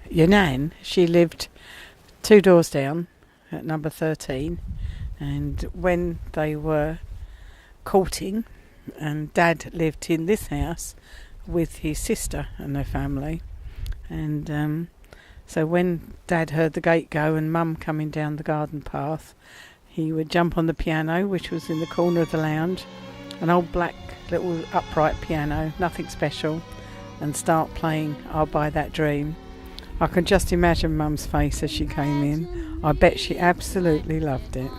Your nan, she lived 2 doors down at number 13, and when they were courting, and Dad lived in this house with his sister and their family, and so when Dad heard the gate go and Mum coming down the garden path, he would jump on the piano, which was in the corner of the lounge, an old black little upright piano, nothing special, and start playing I'll Buy That Dream. I can just imagine Mum's face as she came in. I bet she absolutely loved it.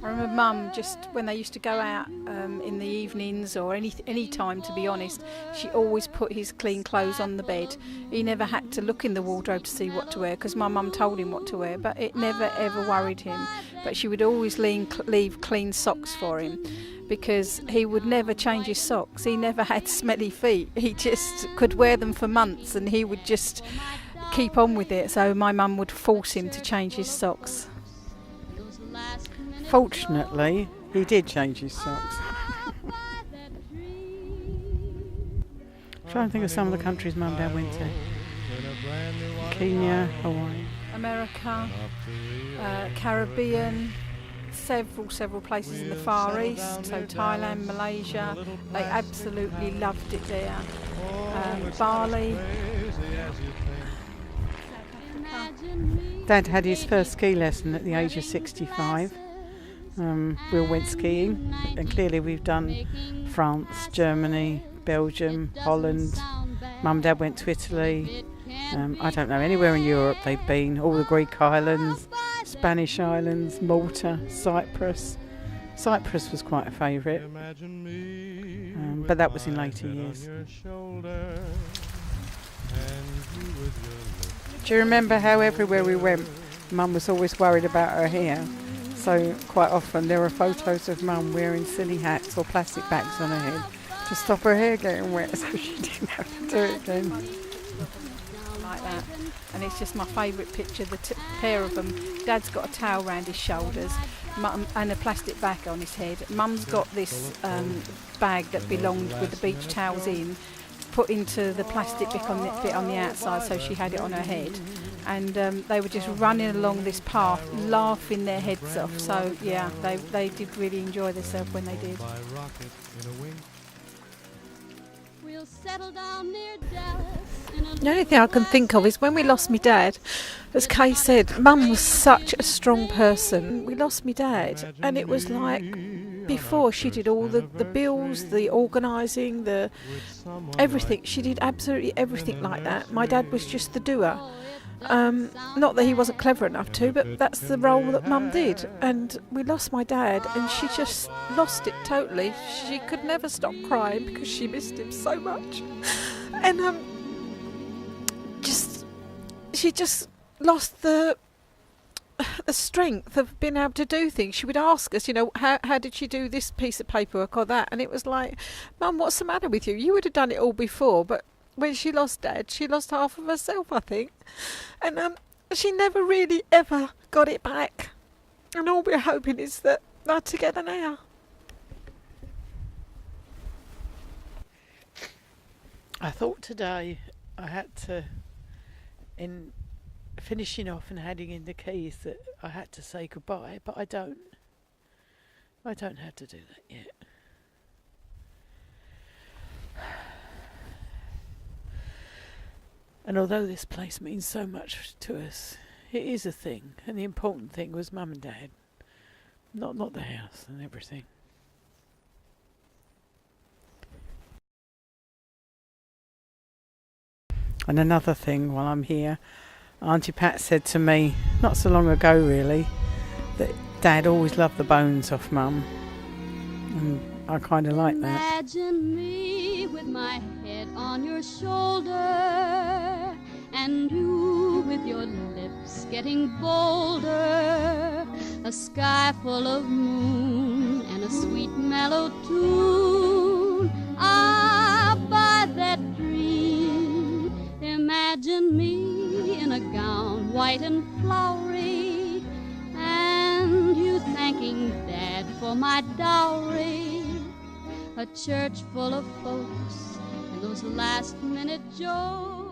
I remember Mum, just when they used to go out in the evenings or any time, to be honest, she always put his clean clothes on the bed. He never had to look in the wardrobe to see what to wear, because my mum told him what to wear, but it never ever worried him. But she would always leave clean socks for him, because he would never change his socks. He never had smelly feet. He just could wear them for months and he would just keep on with it. So my mum would force him to change his socks. Fortunately, he did change his socks. I'm trying to think of some of the countries Mum and Dad went to. Kenya, Hawaii, America, Caribbean, several places in the Far East, so Thailand, Malaysia. They absolutely loved it there. Bali. Dad had his first ski lesson at the age of 65. We all went skiing, and clearly we've done France, Germany, Belgium, Holland. Mum and Dad went to Italy. I don't know, anywhere in Europe they've been, all the Greek islands, Spanish islands, Malta, Cyprus. Cyprus was quite a favourite, but that was in later years. Do you remember how everywhere we went, Mum was always worried about her hair? So quite often there are photos of Mum wearing silly hats or plastic bags on her head to stop her hair getting wet, so she didn't have to do it again. Like that, and it's just my favourite picture, the pair of them. Dad's got a towel round his shoulders, Mum, and a plastic bag on his head. Mum's got this bag that belonged with the beach towels in, put into the plastic bit on the outside, so she had it on her head, and they were just running along this path laughing their heads off. So yeah, they did really enjoy themselves when they did. We'll settle down near Dallas. The only thing I can think of is when we lost my dad, as Kay said, Mum was such a strong person. We lost my dad, and it was like, before she did all the bills, the organising, the everything. She did absolutely everything like that. My dad was just the doer. Not that he wasn't clever enough to, but that's the role that Mum did. And we lost my dad, and she just lost it totally. She could never stop crying because she missed him so much. And she just lost the strength of being able to do things. She would ask us, how did she do this piece of paperwork or that? And it was like, Mum, what's the matter with you? You would have done it all before. But when she lost Dad, she lost half of herself, I think. And she never really ever got it back. And all we're hoping is that they're together now. I thought today I had to, in finishing off and handing in the keys, that I had to say goodbye, but I don't. I don't have to do that yet. And although this place means so much to us, it is a thing, and the important thing was Mum and Dad, not the house and everything. And another thing while I'm here, Auntie Pat said to me, not so long ago really, that Dad always loved the bones off Mum. And I kind of like that. Imagine me with my head on your shoulder, and you with your lips getting bolder, a sky full of moon and a sweet mellow tune. I'll buy that dream. Imagine me in a gown white and flowery, and you thanking Dad for my dowry. A church full of folks and those last minute jokes.